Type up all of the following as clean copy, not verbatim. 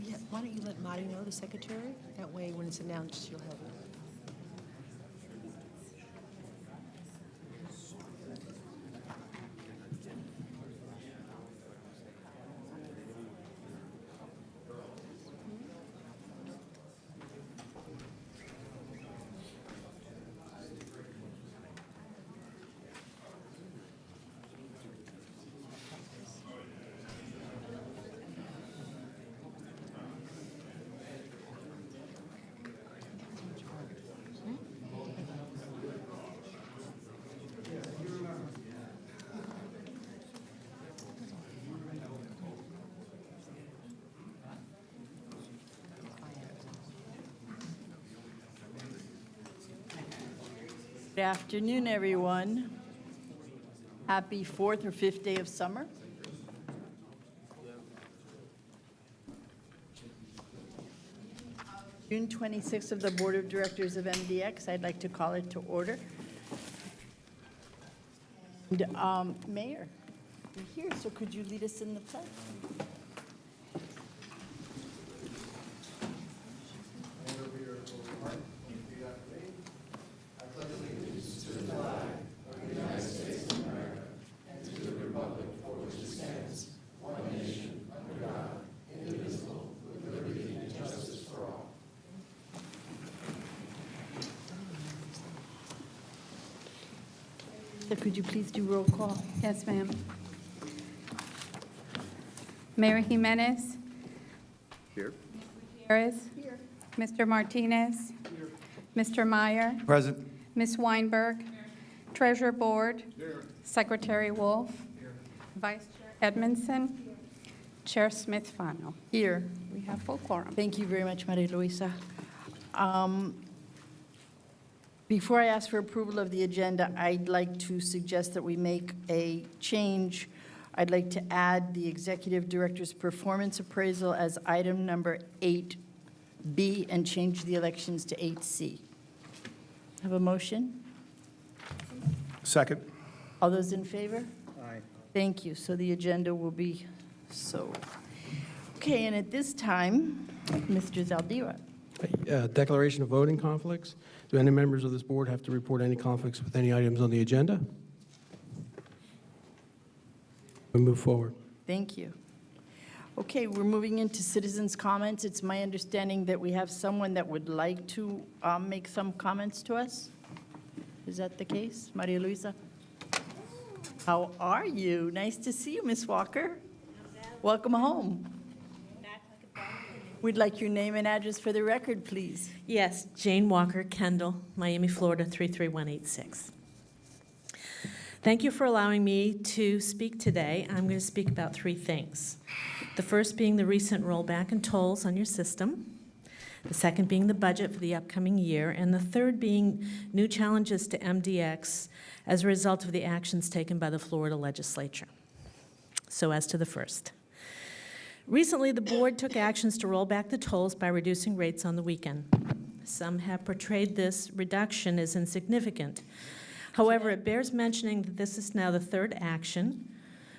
Yeah, why don't you let Marty know, the secretary? That way, when it's announced, she'll have it. Good afternoon, everyone. Happy 4th or 5th day of summer. June 26th of the Board of Directors of MDX. I'd like to call it to order. And, Mayor, you're here, so could you lead us in the pledge? Could you please do roll call? Yes, ma'am. Mayor Jimenez? Here. Harris? Here. Mr. Martinez? Here. Mr. Meyer? Present. Ms. Weinberg? Treasurer Board? Here. Secretary Wolf? Here. Vice Chair Edmondson? Chair Smith-Fano? Here. We have full quorum. Thank you very much, Maria Luisa. Before I ask for approval of the agenda, I'd like to suggest that we make a change. I'd like to add the Executive Director's Performance Appraisal as item number 8B and change the elections to 8C. Have a motion? Second. All those in favor? Aye. Thank you. So the agenda will be so. Okay, and at this time, Mr. Zaldiwa. Declaration of voting conflicts. Do any members of this board have to report any conflicts with any items on the agenda? We move forward. Thank you. Okay, we're moving into citizens' comments. It's my understanding that we have someone that would like to make some comments to us. Is that the case? Maria Luisa? How are you? Nice to see you, Miss Walker. Welcome home. We'd like your name and address for the record, please. Yes, Jane Walker, Kendall, Miami, Florida, 33186. Thank you for allowing me to speak today. I'm going to speak about three things. The first being the recent rollback in tolls on your system. The second being the budget for the upcoming year. And the third being new challenges to MDX as a result of the actions taken by the Florida legislature. So as to the first. Recently, the board took actions to roll back the tolls by reducing rates on the weekend. Some have portrayed this reduction as insignificant. However, it bears mentioning that this is now the third action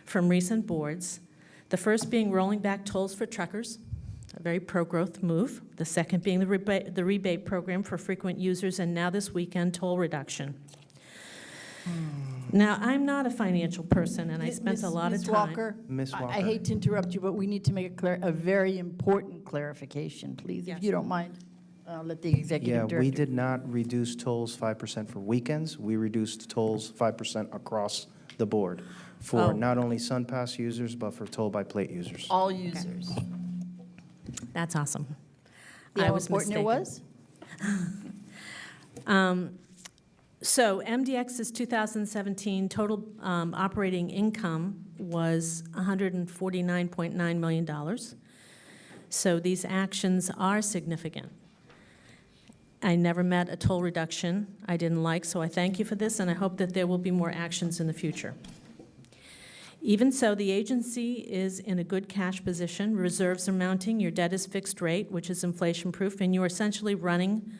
from recent boards, the first being rolling back tolls for truckers, a very pro-growth move, the second being the rebate program for frequent users, and now this weekend, toll reduction. Now, I'm not a financial person, and I spent a lot of Ms. time. Walker, Ms. Walker. I hate to interrupt you, but we need to make a very important clarification, please, Yes. if you don't mind. I'll let the executive Yeah, director. we did not reduce tolls 5% for weekends. We reduced tolls 5% across the board for Oh. not only SunPass users, but for toll-by-plate users. All users. That's awesome. See I how was important it mistaken. was? So MDX's 2017 total operating income was $149.9 million. So these actions are significant. I never met a toll reduction I didn't like, so I thank you for this, and I hope that there will be more actions in the future. Even so, the agency is in a good cash position. Reserves are mounting. Your debt is fixed rate, which is inflation-proof, and you are essentially running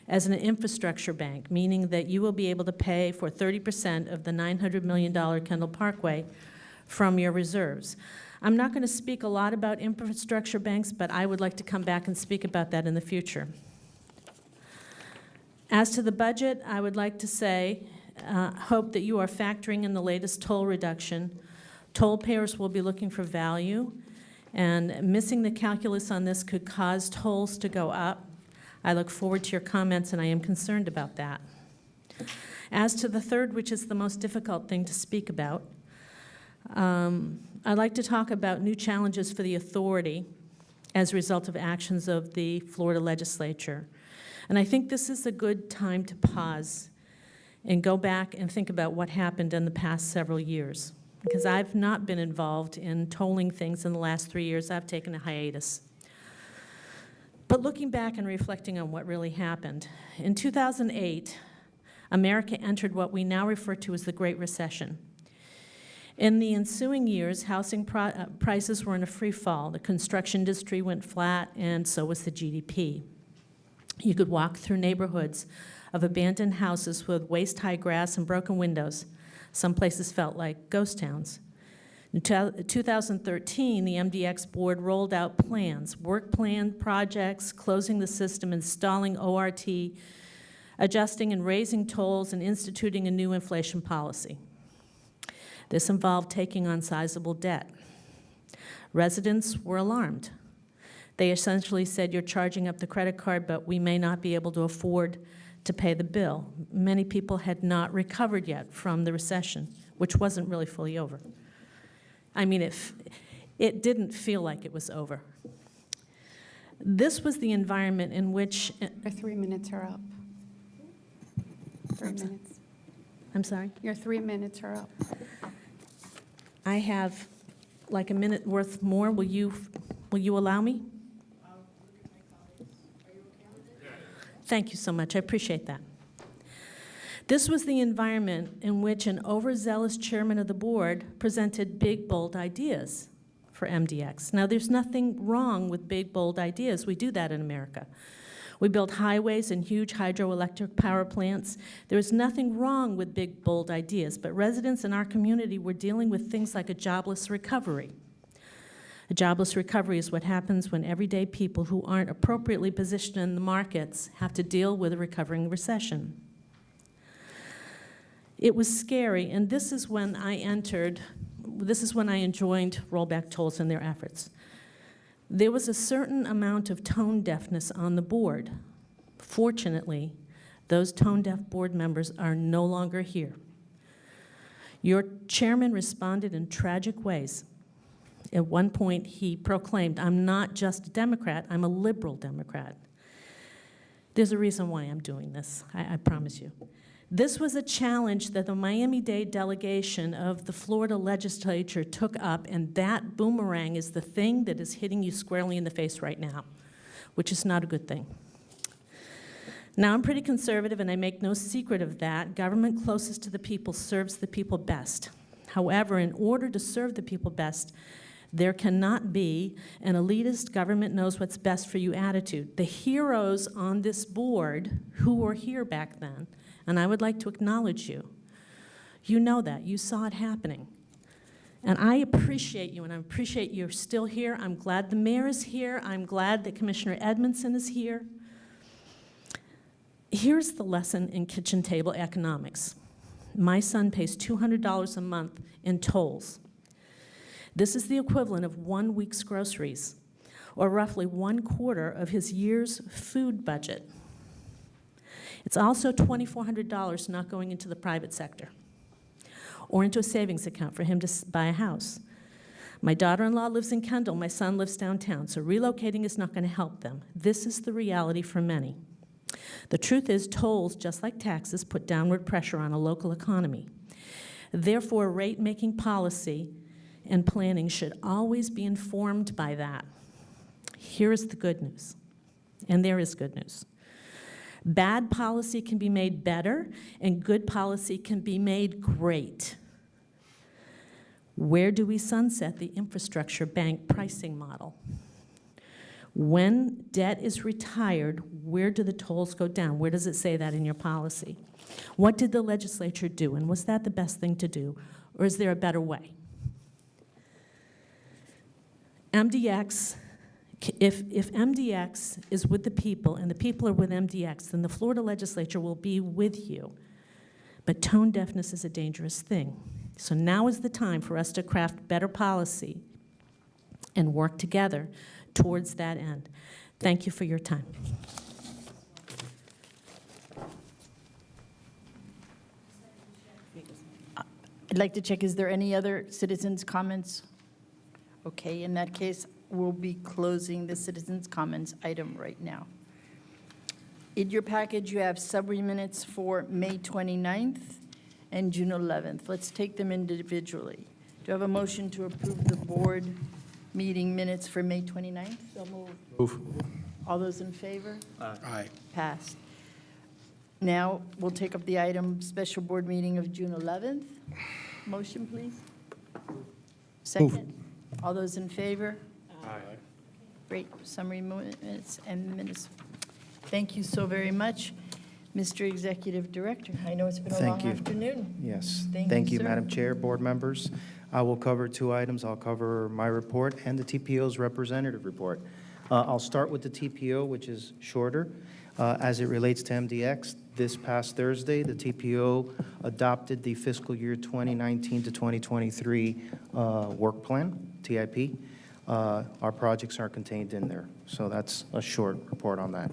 as an infrastructure bank, meaning that you will be able to pay for 30% of the $900 million Kendall Parkway from your reserves. I'm not going to speak a lot about infrastructure banks, but I would like to come back and speak about that in the future. As to the budget, I would like to say, hope that you are factoring in the latest toll reduction. Toll payers will be looking for value, and missing the calculus on this could cause tolls to go up. I look forward to your comments, and I am concerned about that. As to the third, which is the most difficult thing to speak about, I'd like to talk about new challenges for the authority as a result of actions of the Florida legislature. And I think this is a good time to pause and go back and think about what happened in the past several years. Because I've not been involved in tolling things in the last 3 years. I've taken a hiatus. But looking back and reflecting on what really happened, in 2008, America entered what we now refer to as the Great Recession. In the ensuing years, housing prices were in a free fall. The construction industry went flat, and so was the GDP. You could walk through neighborhoods of abandoned houses with waist-high grass and broken windows. Some places felt like ghost towns. In 2013, the MDX board rolled out plans, work plan projects, closing the system, installing ORT, adjusting and raising tolls, and instituting a new inflation policy. This involved taking on sizable debt. Residents were alarmed. They essentially said, you're charging up the credit card, but we may not be able to afford to pay the bill. Many people had not recovered yet from the recession, which wasn't really fully over. I mean, it didn't feel like it was over. This was the environment in which... Your 3 minutes are up. 3 minutes. I'm sorry? Your 3 minutes are up. I have like a minute worth more. Will you allow me? Thank you so much. I appreciate that. This was the environment in which an overzealous chairman of the board presented big, bold ideas for MDX. Now, there's nothing wrong with big, bold ideas. We do that in America. We build highways and huge hydroelectric power plants. There's nothing wrong with big, bold ideas, but residents in our community were dealing with things like a jobless recovery. A jobless recovery is what happens when everyday people who aren't appropriately positioned in the markets have to deal with a recovering recession. It was scary, and this is when I joined rollback tolls and their efforts. There was a certain amount of tone deafness on the board. Fortunately, those tone deaf board members are no longer here. Your chairman responded in tragic ways. At one point, he proclaimed, "I'm not just a Democrat, I'm a liberal Democrat." There's a reason why I'm doing this, I promise you. This was a challenge that the Miami-Dade delegation of the Florida legislature took up, and that boomerang is the thing that is hitting you squarely in the face right now, which is not a good thing. Now, I'm pretty conservative, and I make no secret of that. Government closest to the people serves the people best. However, in order to serve the people best, there cannot be an elitist government knows what's best for you attitude. The heroes on this board who were here back then, and I would like to acknowledge you, you know that. You saw it happening. And I appreciate you, and I appreciate you're still here. I'm glad the mayor is here. I'm glad that Commissioner Edmondson is here. Here's the lesson in kitchen table economics. My son pays $200 a month in tolls. This is the equivalent of 1 week's groceries, or roughly 1/4 of his year's food budget. It's also $2,400 not going into the private sector or into a savings account for him to buy a house. My daughter-in-law lives in Kendall, my son lives downtown, so relocating is not going to help them. This is the reality for many. The truth is, tolls, just like taxes, put downward pressure on a local economy. Therefore, rate-making policy and planning should always be informed by that. Here is the good news, and there is good news. Bad policy can be made better, and good policy can be made great. Where do we sunset the infrastructure bank pricing model? When debt is retired, where do the tolls go down? Where does it say that in your policy? What did the legislature do, and was that the best thing to do, or is there a better way? MDX, if MDX is with the people and the people are with MDX, then the Florida legislature will be with you. But tone deafness is a dangerous thing. So now is the time for us to craft better policy and work together towards that end. Thank you for your time. I'd like to check, is there any other citizens' comments? Okay, in that case, we'll be closing the citizens' comments item right now. In your package, you have summary minutes for May 29th and June 11th. Let's take them individually. Do you have a motion to approve the board meeting minutes for May 29th? So Move. all those in favor? Aye. Passed. Now, we'll take up the item, special board meeting of June 11th. Motion, please. Second. All those in favor? Aye. Great, summary minutes and minutes. Thank you so very much, Mr. Executive Director. I know it's been a long Thank you. afternoon. Yes. Thank you, you, sir. Madam Chair, board members. I will cover 2 items. I'll cover my report and the TPO's representative report. I'll start with the TPO, which is shorter. As it relates to MDX, this past Thursday, the TPO adopted the fiscal year 2019 to 2023 work plan, TIP. Our projects are contained in there, so that's a short report on that.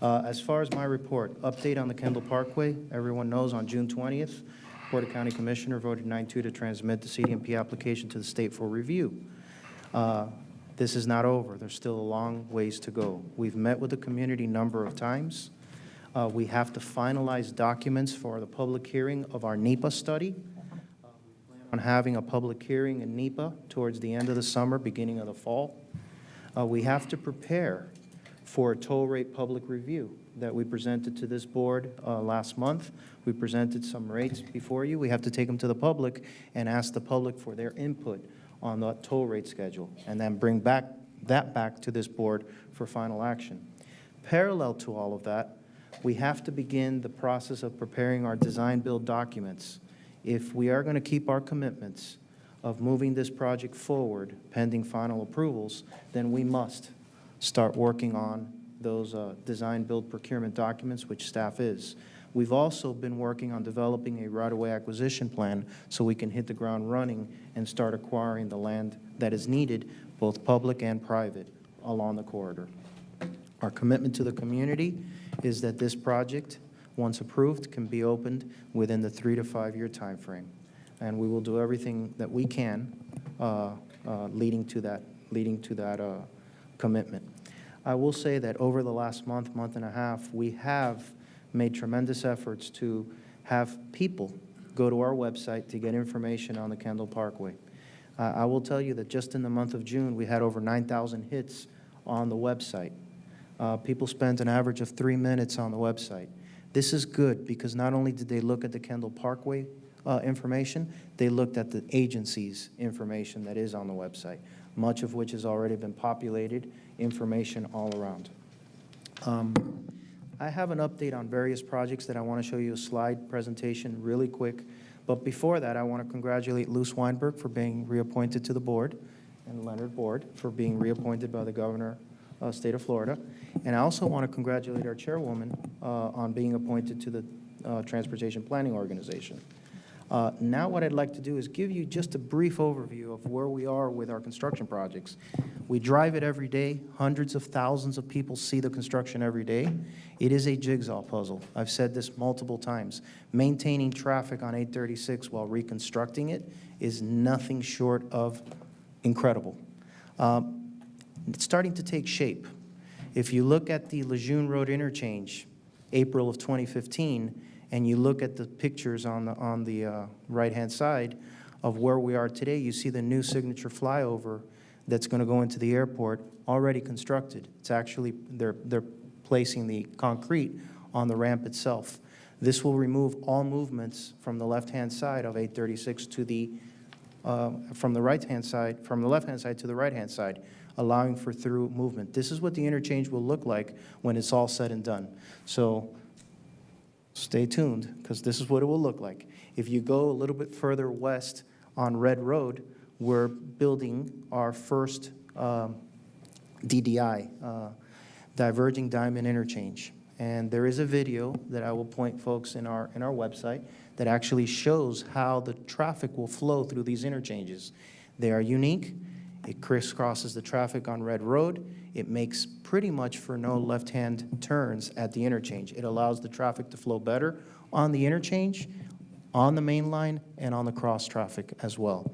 As far as my report, update on the Kendall Parkway. Everyone knows on June 20th, Board of County Commissioner voted 9-2 to transmit the CDMP application to the state for review. This is not over. There's still a long ways to go. We've met with the community a number of times. We have to finalize documents for the public hearing of our NEPA study. We plan on having a public hearing in NEPA towards the end of the summer, beginning of the fall. We have to prepare for a toll rate public review that we presented to this board last month. We presented some rates before you. We have to take them to the public and ask the public for their input on the toll rate schedule, and then bring that back to this board for final action. Parallel to all of that, we have to begin the process of preparing our design-build documents. If we are going to keep our commitments of moving this project forward pending final approvals, then we must start working on those design-build procurement documents, which staff is. We've also been working on developing a right-of-way acquisition plan so we can hit the ground running and start acquiring the land that is needed, both public and private, along the corridor. Our commitment to the community is that this project, once approved, can be opened within the 3 to 5 year time frame. and we will do everything that we can leading to that commitment. I will say that over the last month, month and a half, we have made tremendous efforts to have people go to our website to get information on the Kendall Parkway. I will tell you that just in the month of June, we had over 9,000 hits on the website. People spent an average of 3 minutes on the website. This is good because not only did they look at the Kendall Parkway information, they looked at the agency's information that is on the website, much of which has already been populated, information all around. I have an update on various projects that I want to show you a slide presentation really quick. But before that, I want to congratulate Luce Weinberg for being reappointed to the board and Leonard Board for being reappointed by the governor of the state of Florida. And I also want to congratulate our chairwoman on being appointed to the Transportation Planning Organization. Now what I'd like to do is give you just a brief overview of where we are with our construction projects. We drive it every day. Hundreds of thousands of people see the construction every day. It is a jigsaw puzzle. I've said this multiple times. Maintaining traffic on 836 while reconstructing it is nothing short of incredible. It's starting to take shape. If you look at the Lejeune Road interchange, April of 2015, and you look at the pictures on the right-hand side of where we are today, you see the new signature flyover that's going to go into the airport already constructed. It's actually, they're placing the concrete on the ramp itself. This will remove all movements from the left-hand side of 836 to the, from the left-hand side to the right-hand side, allowing for through movement. This is what the interchange will look like when it's all said and done. So stay tuned, because this is what it will look like. If you go a little bit further west on Red Road, we're building our first DDI, Diverging Diamond Interchange. And there is a video that I will point folks in our website that actually shows how the traffic will flow through these interchanges. They are unique. It crisscrosses the traffic on Red Road. It makes pretty much for no left-hand turns at the interchange. It allows the traffic to flow better on the interchange, on the main line, and on the cross traffic as well.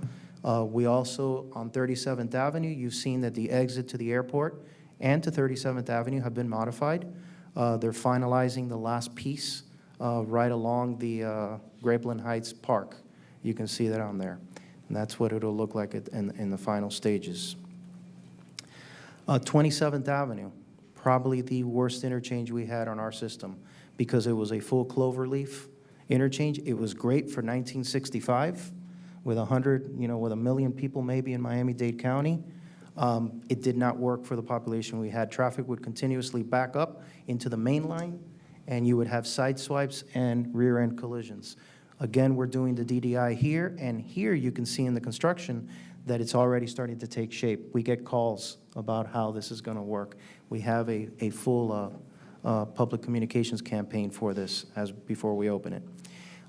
We also, on 37th Avenue, you've seen that the exit to the airport and to 37th Avenue have been modified. They're finalizing the last piece right along the Grapeland Heights Park. You can see that on there. And that's what it'll look like in the final stages. 27th Avenue, probably the worst interchange we had on our system because it was a full cloverleaf interchange. It was great for 1965 with 100, with 1 million people maybe in Miami-Dade County. It did not work for the population we had. Traffic would continuously back up into the main line, and you would have side swipes and rear-end collisions. Again, we're doing the DDI here, and here you can see in the construction that it's already starting to take shape. We get calls about how this is going to work. We have a full public communications campaign for this before we open it.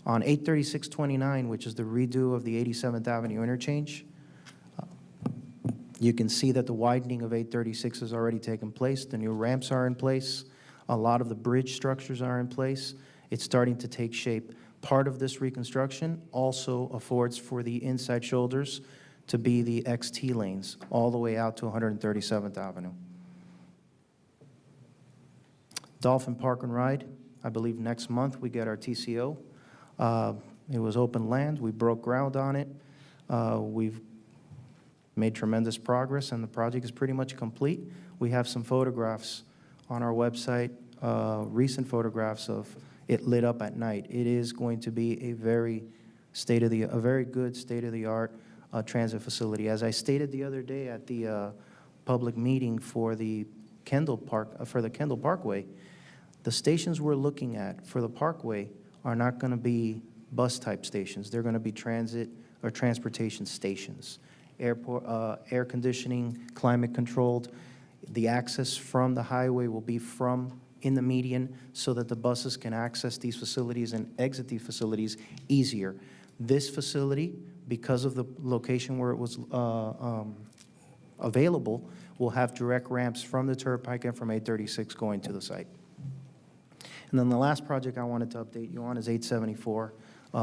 On 83629, which is the redo of the 87th Avenue interchange, you can see that the widening of 836 has already taken place. The new ramps are in place. A lot of the bridge structures are in place. It's starting to take shape. Part of this reconstruction also affords for the inside shoulders to be the XT lanes all the way out to 137th Avenue. Dolphin Park and Ride, I believe next month we get our TCO. It was open land. We broke ground on it. We've made tremendous progress, and the project is pretty much complete. We have some photographs on our website, recent photographs of it lit up at night. It is going to be a very good state-of-the-art transit facility. As I stated the other day at the public meeting for the Kendall Parkway, the stations we're looking at for the Parkway are not going to be bus-type stations. They're going to be transit or transportation stations. Air conditioning, climate-controlled. The access from the highway will be in the median so that the buses can access these facilities and exit these facilities easier. This facility, because of the location where it was available, will have direct ramps from the Turnpike and from 836 going to the site. And then the last project I wanted to update you on is 874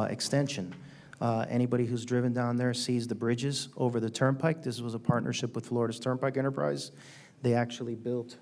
extension. Anybody who's driven down there sees the bridges over the turnpike. This was a partnership with Florida's Turnpike Enterprise. They actually built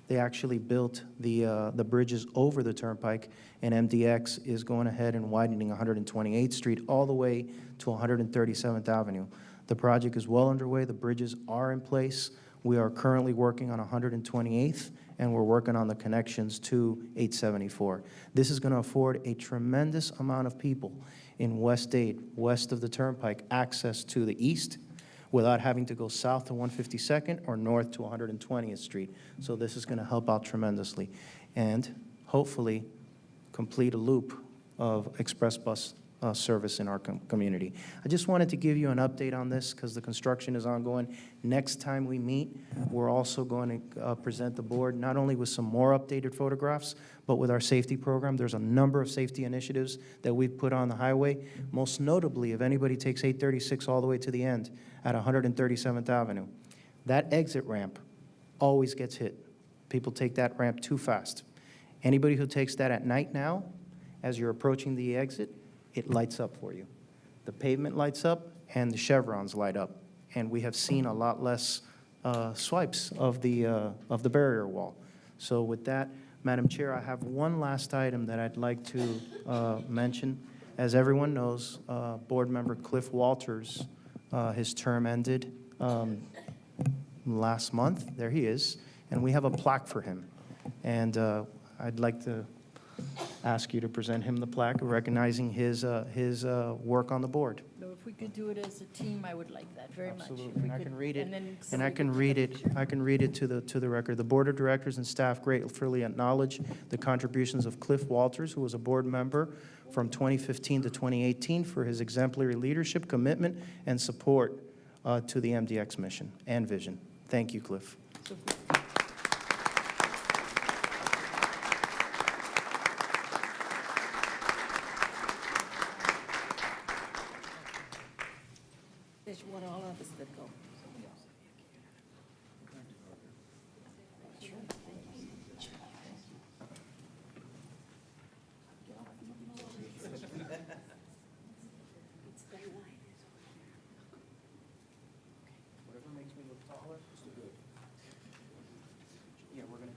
the bridges over the turnpike, and MDX is going ahead and widening 128th Street all the way to 137th Avenue. The project is well underway. The bridges are in place. We are currently working on 128th, and we're working on the connections to 874. This is going to afford a tremendous amount of people in West Dade, west of the turnpike, access to the east without having to go south to 152nd or north to 120th Street. So this is going to help out tremendously and hopefully complete a loop of express bus service in our community. I just wanted to give you an update on this because the construction is ongoing. Next time we meet, we're also going to present the board not only with some more updated photographs, but with our safety program. There's a number of safety initiatives that we've put on the highway. Most notably, if anybody takes 836 all the way to the end at 137th Avenue, that exit ramp always gets hit. People take that ramp too fast. Anybody who takes that at night now, as you're approaching the exit, it lights up for you. The pavement lights up and the chevrons light up. And we have seen a lot less swipes of the barrier wall. So with that, Madam Chair, I have one last item that I'd like to mention. As everyone knows, Board Member Cliff Walters, his term ended last month. There he is. And we have a plaque for him. And I'd like to ask you to present him the plaque recognizing his work on the board. So if we could do it as a team, I would like that very much. Absolutely, If we and I could- can read it, then and I somebody can could read take a it, picture. I can read it to the record. The Board of Directors and staff gratefully acknowledge the contributions of Cliff Walters, who was a board member from 2015 to 2018, for his exemplary leadership, commitment, and support to the MDX mission and vision. Thank you, Cliff. There's one all of us that go. Whatever makes me look taller is good. Yeah, we're going to.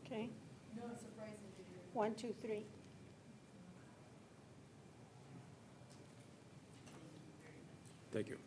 Okay. 1, 2, 3. Thank you.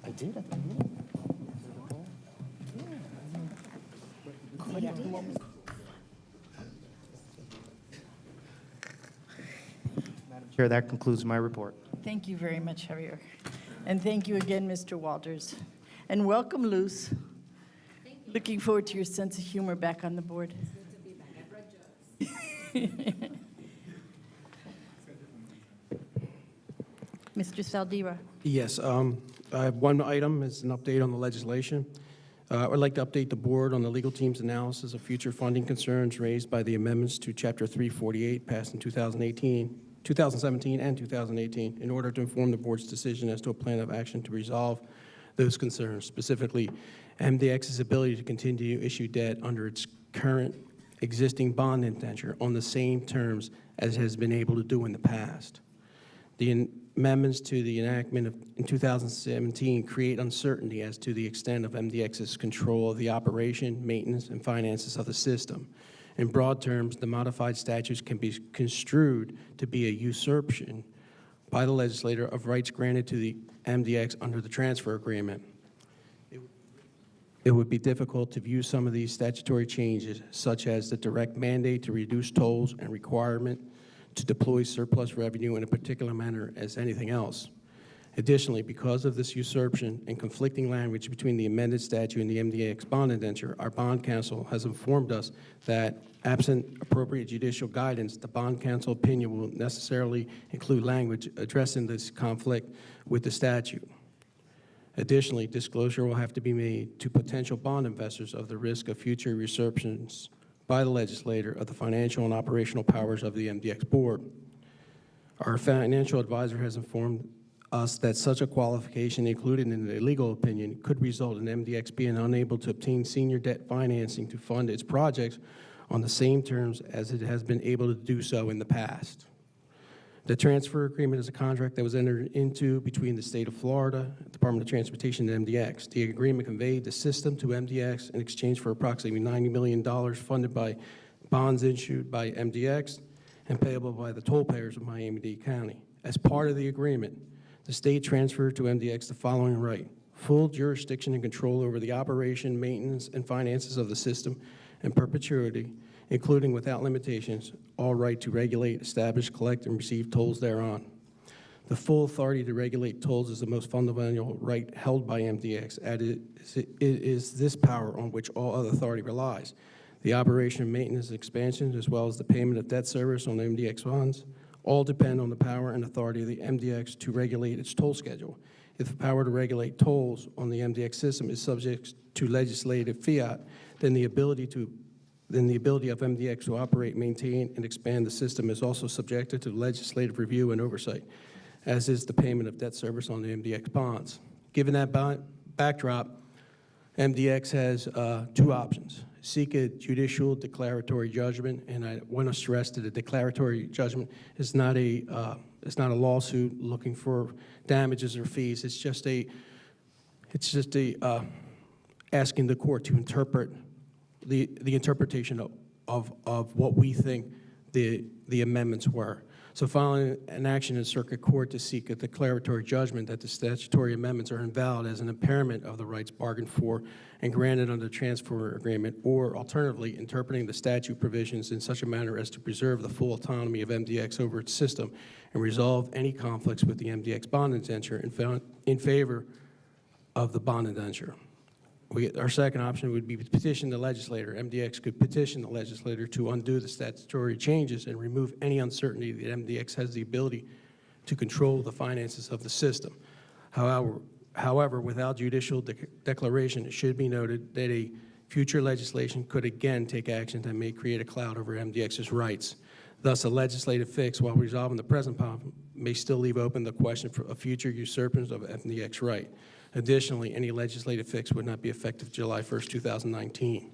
I did at the beginning. Madam Chair, that concludes my report. Thank you very much, Javier. And thank you again, Mr. Walters. And welcome, Luz. Looking forward to your sense of humor back on the board. Mr. Saldívar. Yes, I have one item, it's an update on the legislation. I'd like to update the board on the legal team's analysis of future funding concerns raised by the amendments to Chapter 348 passed in 2017 and 2018 in order to inform the board's decision as to a plan of action to resolve those concerns, specifically MDX's ability to continue to issue debt under its current existing bond indenture on the same terms as it has been able to do in the past. The amendments to the enactment in 2017 create uncertainty as to the extent of MDX's control of the operation, maintenance, and finances of the system. In broad terms, the modified statutes can be construed to be a usurpation by the legislator of rights granted to the MDX under the transfer agreement. it would be difficult to view some of these statutory changes, such as the direct mandate to reduce tolls and requirement to deploy surplus revenue in a particular manner, as anything else. Additionally, because of this usurpation and conflicting language between the amended statute and the MDX bond indenture, our bond counsel has informed us that, absent appropriate judicial guidance, the bond counsel opinion will necessarily include language addressing this conflict with the statute. Additionally, disclosure will have to be made to potential bond investors of the risk of future usurpations by the legislator of the financial and operational powers of the MDX board. Our financial advisor has informed us that such a qualification included in the legal opinion could result in MDX being unable to obtain senior debt financing to fund its projects on the same terms as it has been able to do so in the past. The transfer agreement is a contract that was entered into between the state of Florida, Department of Transportation, and MDX. The agreement conveyed the system to MDX in exchange for approximately $90 million funded by bonds issued by MDX and payable by the toll payers of Miami-Dade County. As part of the agreement, the state transferred to MDX the following right: full jurisdiction and control over the operation, maintenance, and finances of the system in perpetuity, including without limitations, all right to regulate, establish, collect, and receive tolls thereon. The full authority to regulate tolls is the most fundamental right held by MDX, as it is this power on which all other authority relies. The operation, maintenance, and expansion, as well as the payment of debt service on MDX funds, all depend on the power and authority of the MDX to regulate its toll schedule. If the power to regulate tolls on the MDX system is subject to legislative fiat, then the ability of MDX to operate, maintain, and expand the system is also subjected to legislative review and oversight, as is the payment of debt service on the MDX bonds. Given that backdrop, MDX has two options: seek a judicial declaratory judgment, and I want to stress that a declaratory judgment is not a lawsuit looking for damages or fees. It's just asking the court to interpret the interpretation of what we think the amendments were. So filing an action in circuit court to seek a declaratory judgment that the statutory amendments are invalid as an impairment of the rights bargained for and granted under the transfer agreement, or alternatively, interpreting the statute provisions in such a manner as to preserve the full autonomy of MDX over its system and resolve any conflicts with the MDX bond indenture in favor of the bond indenture. Our second option would be to petition the legislator. MDX could petition the legislator to undo the statutory changes and remove any uncertainty that MDX has the ability to control the finances of the system. However, without judicial declaration, it should be noted that a future legislation could again take action that may create a cloud over MDX's rights. Thus, a legislative fix, while resolving the present problem, may still leave open the question for a future usurpance of MDX right. Additionally, any legislative fix would not be effective July 1st, 2019.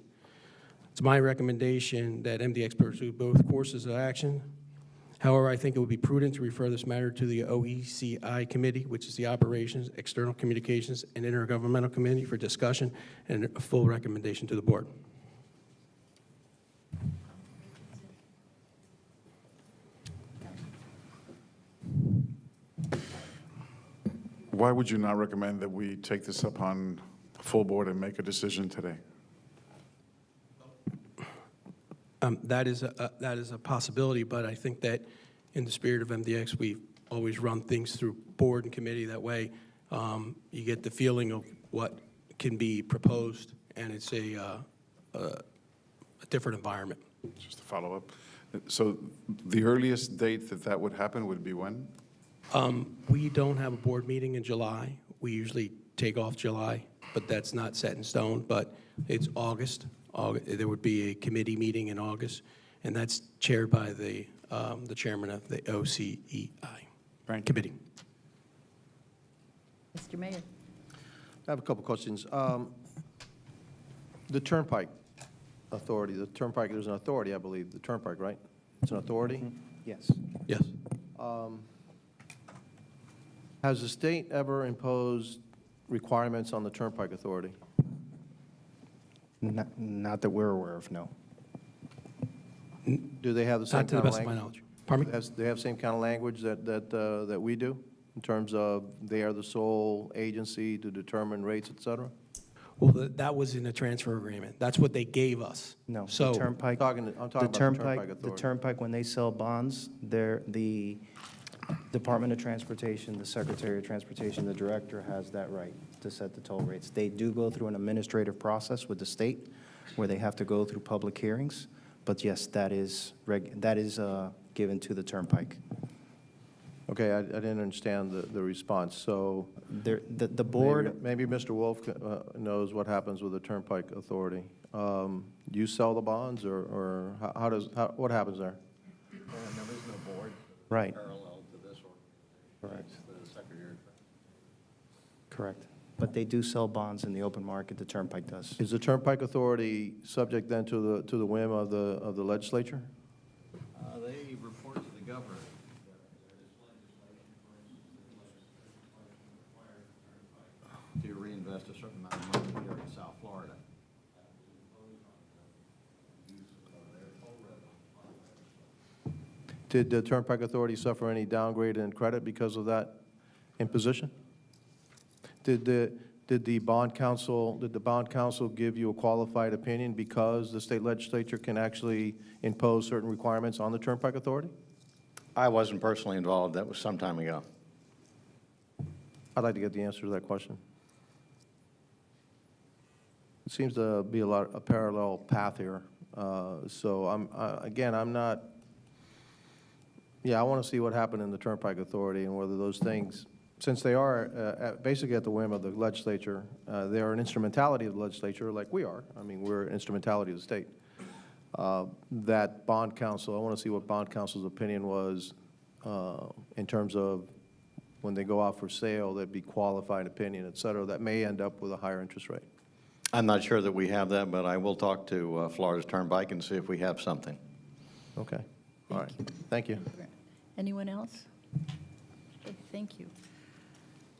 It's my recommendation that MDX pursue both courses of action. However, I think it would be prudent to refer this matter to the OECI Committee, which is the Operations, External Communications, and Intergovernmental Committee, for discussion and a full recommendation to the board. Why would you not recommend that we take this up on full board and make a decision today? That is a possibility, but I think that in the spirit of MDX, we always run things through board and committee. That way, you get the feeling of what can be proposed, and it's a different environment. Just to follow up. So the earliest date that would happen would be when? We don't have a board meeting in July. We usually take off July, but that's not set in stone, but it's August. There would be a committee meeting in August, and that's chaired by the chairman of the OCEI committee. Mr. Mayor. I have a couple questions. The Turnpike Authority, there's an authority, I believe, the Turnpike, right? It's an authority? Yes. Yes. Has the state ever imposed requirements on the Turnpike Authority? Not that we're aware of, no. Do they have the same Not to the kind of best of my language? knowledge. Pardon me? They have the same kind of language that we do, in terms of they are the sole agency to determine rates, et cetera? Well, that was in the transfer agreement. That's what they gave us. No, the So, Turnpike. I'm talking about the Turnpike The Authority. Turnpike, when they sell bonds, the Department of Transportation, the Secretary of Transportation, the Director has that right to set the toll rates. They do go through an administrative process with the state where they have to go through public hearings, but yes, that is given to the Turnpike. Okay, I didn't understand the response, so The board, maybe Mr. Wolf knows what happens with the Turnpike Authority. You sell the bonds, or what happens there? There is no board right, parallel to this one. correct, It's the Secretary. correct. But they do sell bonds in the open market, the Turnpike does. Is the Turnpike Authority subject then to the whim of the legislature? They report to the governor. To reinvest a certain amount of money here in South Florida. Did the Turnpike Authority suffer any downgrade in credit because of that imposition? Did the bond council give you a qualified opinion because the state legislature can actually impose certain requirements on the Turnpike Authority? I wasn't personally involved. That was some time ago. I'd like to get the answer to that question. It seems to be a parallel path here. So I'm not, I want to see what happened in the Turnpike Authority and whether those things, since they are basically at the whim of the legislature, they are an instrumentality of the legislature like we are. I mean, we're an instrumentality of the state. That bond council, I want to see what bond council's opinion was in terms of when they go out for sale, there'd be qualified opinion, et cetera, that may end up with a higher interest rate. I'm not sure that we have that, but I will talk to Florida's Turnpike and see if we have something. Okay, all right, thank you. Anyone else? Okay, thank you.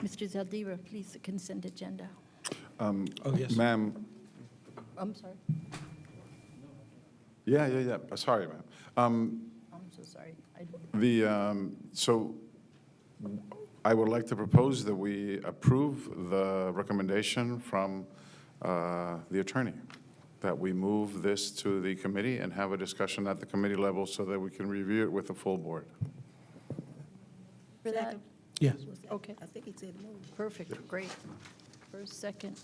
Mr. Zaldívar, please, the consent agenda. Oh, yes. Ma'am, I'm sorry. yeah. Sorry, ma'am. I'm so sorry. So I would like to propose that we approve the recommendation from the attorney, that we move this to the committee and have a discussion at the committee level so that we can review it with the full board. For that? Yes. Okay, I think he said move. perfect, great. First, second.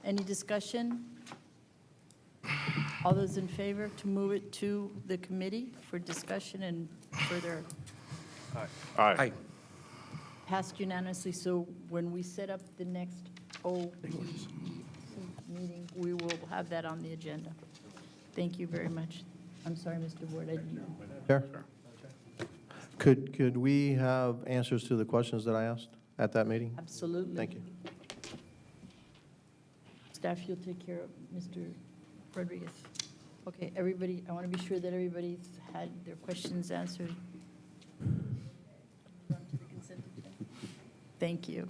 Any discussion? All those in favor to move it to the committee for discussion and further Aye. passed unanimously, so when we set up the next meeting, we will have that on the agenda. Thank you very much. I'm sorry, Mr. Ward, I didn't. Chair? Could we have answers to the questions that I asked at that meeting? Absolutely. Thank you. Staff, you'll take care of Mr. Rodriguez. Okay, everybody, I want to be sure that everybody's had their questions answered. Thank you.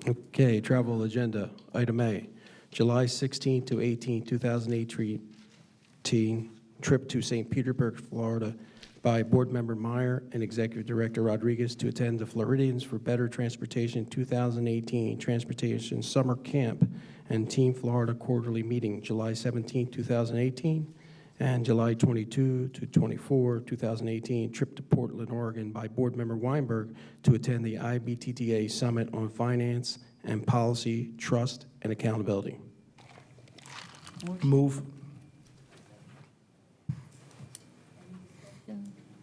Okay, travel agenda, item A, July 16 to 18, 2018, trip to St. Petersburg, Florida, by Board Member Meyer and Executive Director Rodriguez to attend the Floridians for Better Transportation 2018 Transportation Summer Camp and Team Florida Quarterly Meeting, July 17, 2018, and July 22 to 24, 2018, trip to Portland, Oregon by Board Member Weinberg to attend the IBTTA Summit on Finance and Policy, Trust, and Accountability. Move.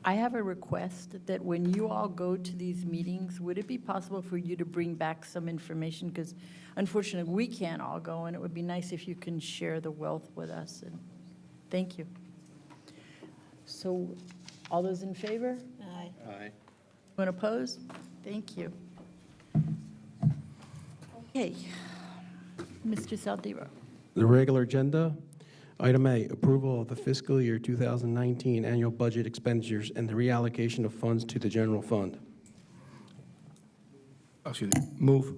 I have a request that when you all go to these meetings, would it be possible for you to bring back some information? Because unfortunately, we can't all go, and it would be nice if you can share the wealth with us. And thank you. So, all those in favor? Aye. Anyone opposed? Thank you. Okay. Mr. Zaldívar. The regular agenda, item A, approval of the fiscal year 2019 annual budget expenditures and the reallocation of funds to the general fund. Excuse me. Move.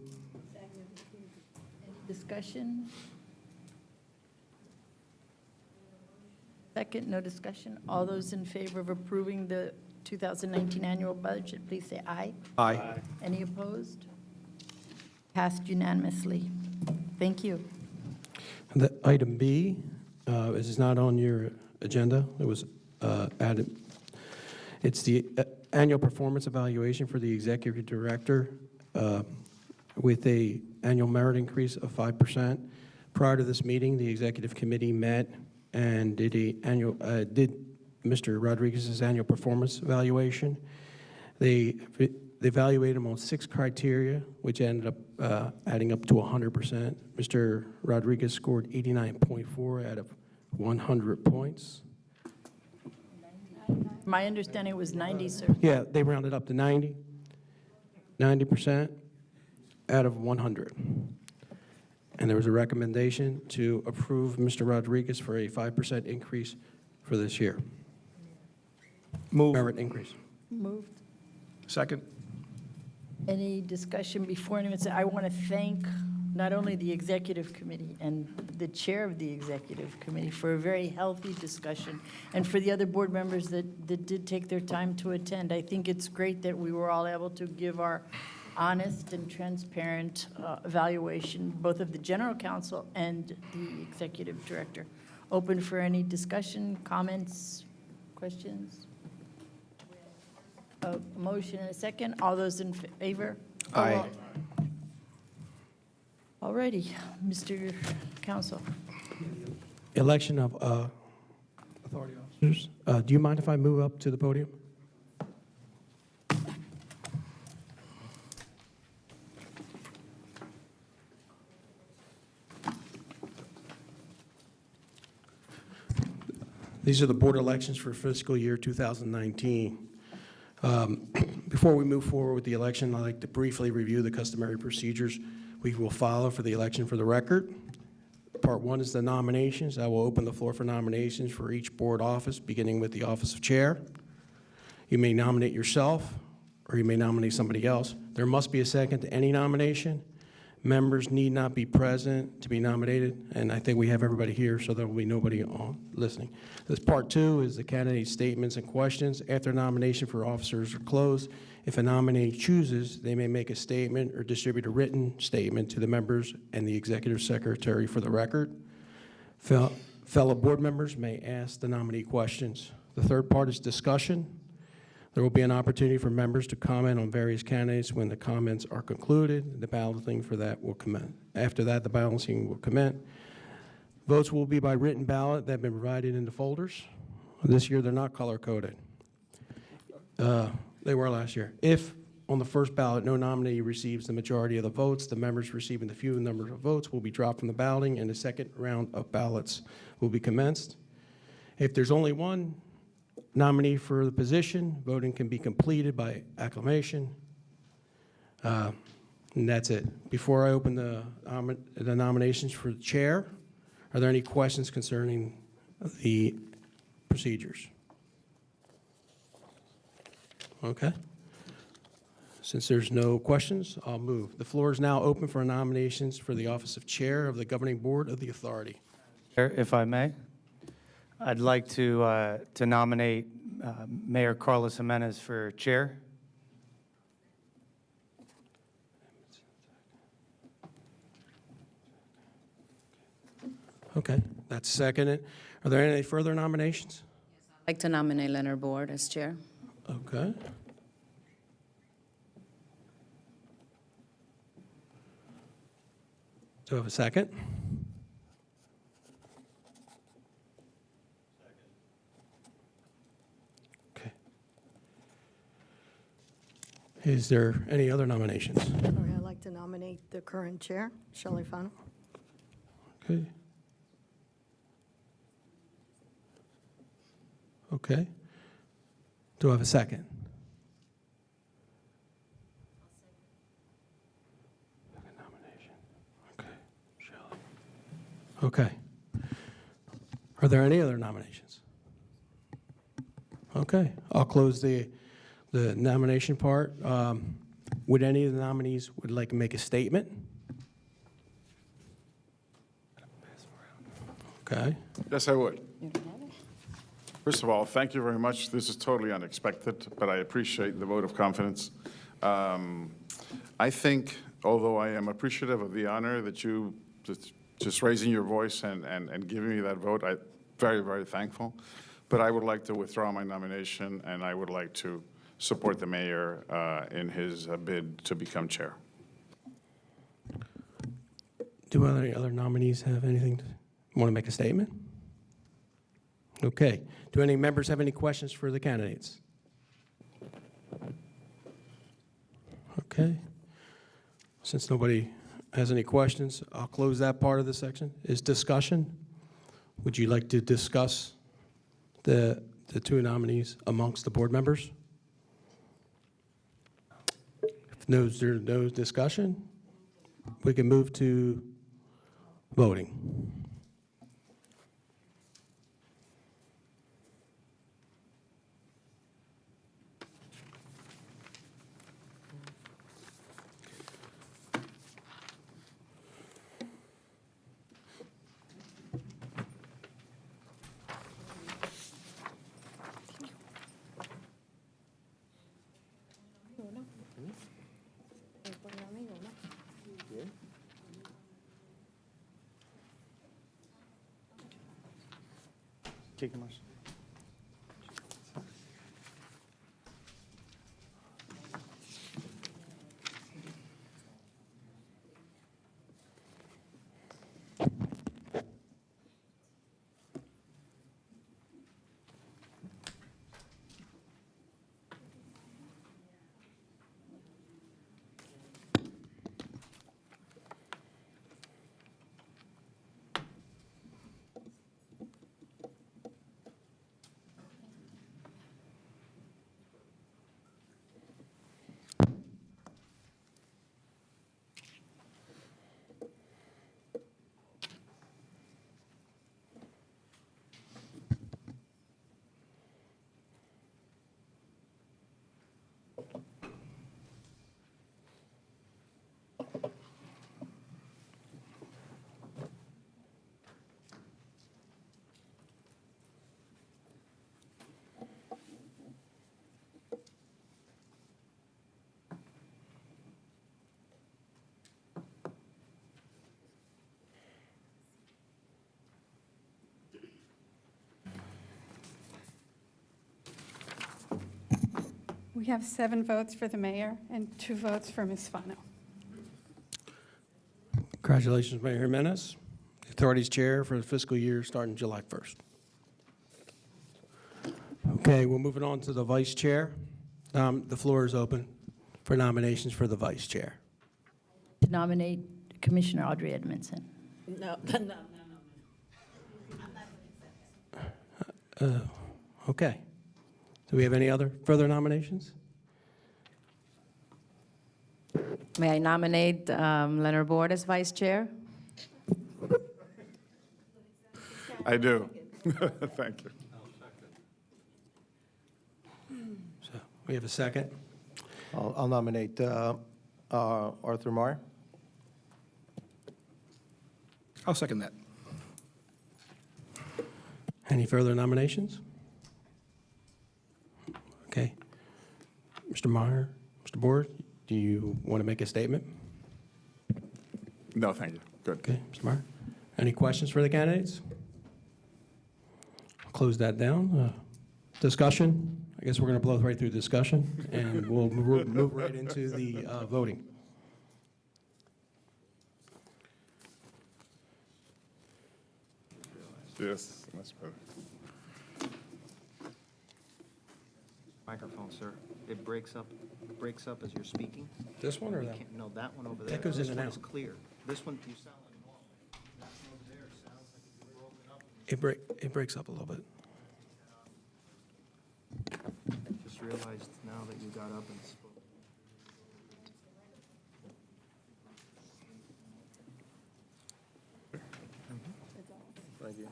Discussion? Second, no discussion. All those in favor of approving the 2019 annual budget, please say aye. Aye. Any opposed? Passed unanimously. Thank you. Item B is not on your agenda. It was added. It's the annual performance evaluation for the executive director with a annual merit increase of 5%. Prior to this meeting, the executive committee met and did Mr. Rodriguez's annual performance evaluation. They evaluated him on 6 criteria, which ended up adding up to 100%. Mr. Rodriguez scored 89.4 out of 100 points. My understanding was 90, sir. Yeah, they rounded up to 90. 90% out of 100. And there was a recommendation to approve Mr. Rodriguez for a 5% increase for this year. Move. Merit increase. Moved. Second. Any discussion before anyone says, I want to thank not only the executive committee and the chair of the executive committee for a very healthy discussion, and for the other board members that did take their time to attend. I think it's great that we were all able to give our honest and transparent evaluation, both of the general counsel and the executive director. Open for any discussion, comments, questions? A motion and a second. All those in favor? Aye. All righty, Mr. Counsel. Election of authority officers. Do you mind if I move up to the podium? These are the board elections for fiscal year 2019. Before we move forward with the election, I'd like to briefly review the customary procedures we will follow for the election for the record. Part 1 is the nominations. I will open the floor for nominations for each board office, beginning with the office of chair. You may nominate yourself, or you may nominate somebody else. There must be a second to any nomination. Members need not be present to be nominated, and I think we have everybody here, so there will be nobody on listening. This part 2 is the candidate statements and questions. After nomination for officers are closed, if a nominee chooses, they may make a statement or distribute a written statement to the members and the executive secretary for the record. Fellow board members may ask the nominee questions. The third part is discussion. There will be an opportunity for members to comment on various candidates when the comments are concluded. The balloting for that will commence. After that, the balloting will commence. Votes will be by written ballot that have been provided in the folders. This year, they're not color-coded. They were last year. If on the first ballot, no nominee receives the majority of the votes, the members receiving the few number of votes will be dropped from the balloting, and the second round of ballots will be commenced. If there's only one nominee for the position, voting can be completed by acclamation. And that's it. Before I open the nominations for the chair, are there any questions concerning the procedures? Okay. Since there's no questions, I'll move. The floor is now open for nominations for the office of chair of the governing board of the authority. If I may, I'd like to nominate Mayor Carlos Jimenez for chair. Okay, that's seconded. Are there any further nominations? I'd like to nominate Leonard Board as chair. Okay. Do I have a second? Okay. Is there any other nominations? I'd like to nominate the current chair, Shelley Fano. Okay. Okay. Do I have a second? Second nomination. Okay. Shelley. Okay. Are there any other nominations? Okay. I'll close the nomination part. Would any of the nominees would like to make a statement? Okay. Yes, I would. First of all, thank you very much. This is totally unexpected, but I appreciate the vote of confidence. I think, although I am appreciative of the honor that you just raising your voice and giving me that vote. I'm very, very thankful. But I would like to withdraw my nomination, and I would like to support the mayor in his bid to become chair. Do any other nominees have anything, want to make a statement? Okay. Do any members have any questions for the candidates? Okay. Since nobody has any questions, I'll close that part of the section. Is discussion? Would you like to discuss the two nominees amongst the board members? If there's no discussion, we can move to voting. We have 7 votes for the mayor and 2 votes for Ms. Fano. Congratulations, Mayor Jimenez, the authority's chair for the fiscal year starting July 1st. Okay, we're moving on to the vice chair. The floor is open for nominations for the vice chair. To nominate Commissioner Audrey Edmondson. Okay. Do we have any other further nominations? May I nominate Leonard Board as vice chair? I do. Thank you. So we have a second. I'll nominate Arthur Meyer. I'll second that. Any further nominations? Okay. Mr. Meyer, Mr. Board, do you want to make a statement? No, thank you. Good. Okay, Mr. Meyer. Any questions for the candidates? I'll close that down. Discussion? I guess we're going to blow right through discussion, and we'll move right into the voting. Yes, that's better. Microphone, sir. It breaks up as you're speaking. This one or You that? can't- No, that one over there. That goes in This and one's out. clear. This one, you sound like normal. That one over there sounds like it's broken up. It breaks up a little bit. I just realized now that you got up and spoke.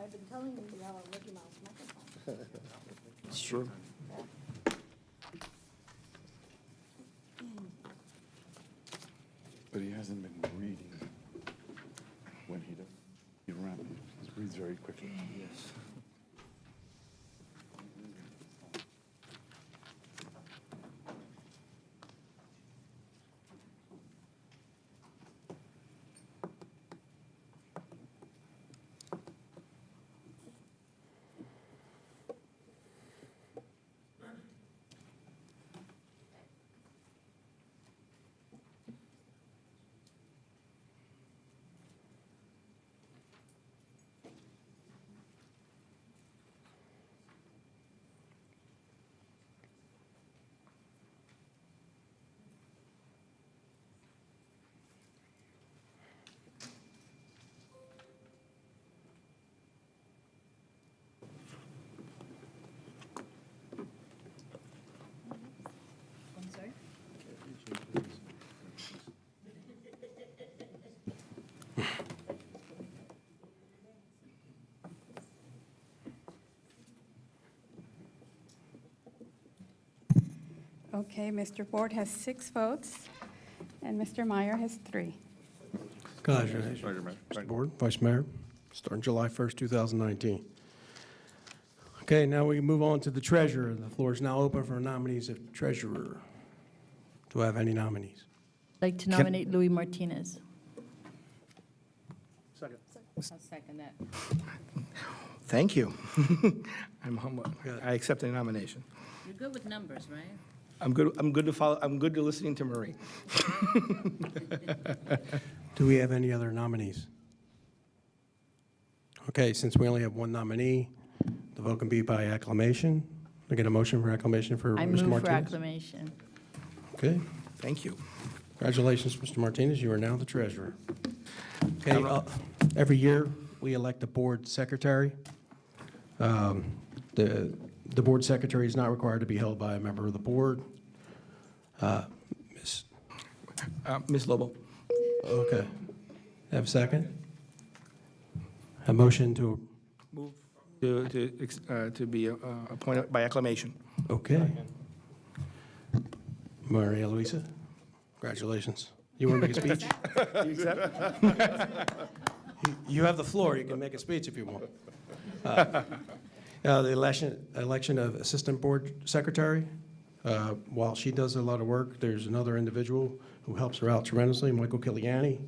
I've been telling you you have a Mickey Mouse microphone. It's true. But he hasn't been reading when he does. He reads very quickly. Yes. Okay, Mr. Board has 6 votes, and Mr. Meyer has 3. Congratulations, Mr. Board, Vice Mayor, starting July 1st, 2019. Okay, now we move on to the treasurer. The floor is now open for nominees of treasurer. Do I have any nominees? I'd like to nominate Louis Martinez. Second. I'll second that. Thank you. I'm humble. I accept the nomination. You're good with numbers, right? I'm good to follow, I'm good to listening to Marie. Do we have any other nominees? Okay, since we only have one nominee, the vote can be by acclamation. I get a motion for acclamation for I Mr. move for Martinez? acclamation. Okay, Thank you. congratulations, Mr. Martinez, you are now the treasurer. Okay, every year, we elect a board secretary. The board secretary is not required to be held by a member of the board. Ms. Lobo. Okay. Have a second? A motion to, Move to be appointed by acclamation. okay. Maria Luisa, congratulations. You want to make a speech? You accept? You have the floor, you can make a speech if you want. The election of assistant board secretary, while she does a lot of work, there's another individual who helps her out tremendously, Michael Kiliani.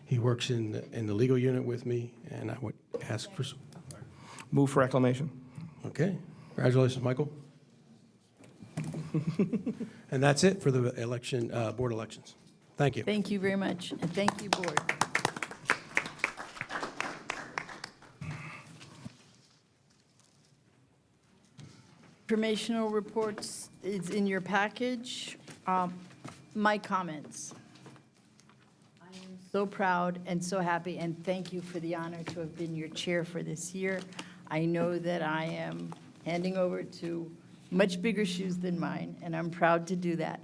He works in the legal unit with me, and I would ask for, Move for acclamation. okay, congratulations, Michael. And that's it for the election, board elections. Thank you. Thank you very much, and thank you, board. Informational reports is in your package. My comments. I am so proud and so happy, and thank you for the honor to have been your chair for this year. I know that I am handing over to much bigger shoes than mine, and I'm proud to do that.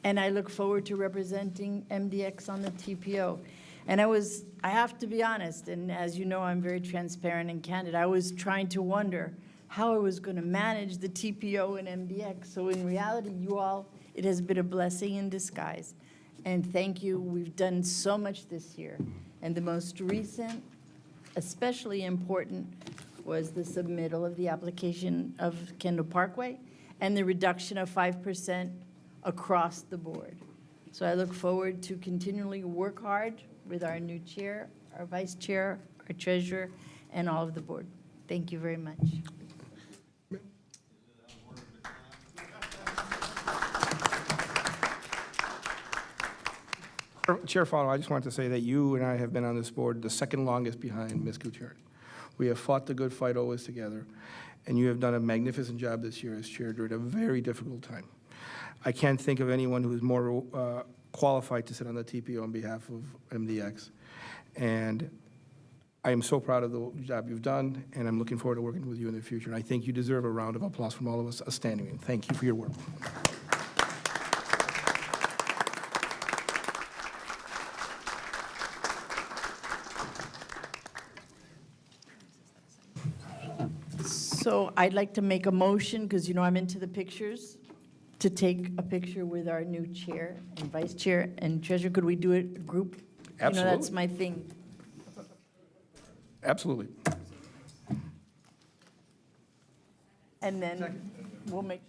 And I look forward to representing MDX on the TPO. And I have to be honest, and as you know, I'm very transparent and candid. I was trying to wonder how I was going to manage the TPO and MDX. So in reality, you all, it has been a blessing in disguise. And thank you. We've done so much this year. And the most recent, especially important, was the submittal of the application of Kendall Parkway and the reduction of 5% across the board. So I look forward to continually work hard with our new chair, our vice chair, our treasurer, and all of the board. Thank you very much. Chair Fowler, I just wanted to say that you and I have been on this board the second longest behind Ms. Gutierrez. We have fought the good fight always together, and you have done a magnificent job this year as chair during a very difficult time. I can't think of anyone who is more qualified to sit on the TPO on behalf of MDX. And I am so proud of the job you've done, and I'm looking forward to working with you in the future. And I think you deserve a round of applause from all of us standing in. Thank you for your work. So I'd like to make a motion, because you know I'm into the pictures, to take a picture with our new chair and vice chair and treasurer. Could we do it group? Absolutely. You know, that's my thing. Absolutely. And then we'll make.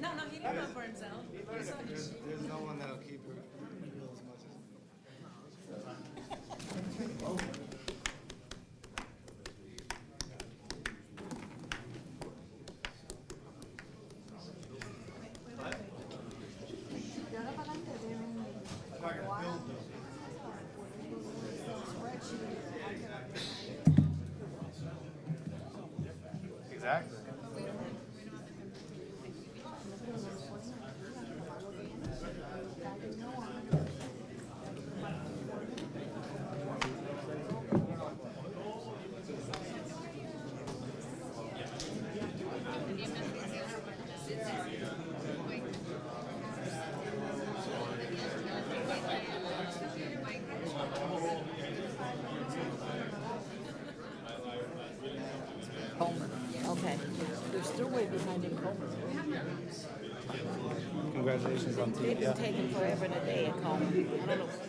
No, he didn't vote for himself. There's no one that'll keep her as much as. Exactly. Coleman, okay. They're still way behind in Coleman. Congratulations on They've been taking forever and a day at Coleman. I don't know.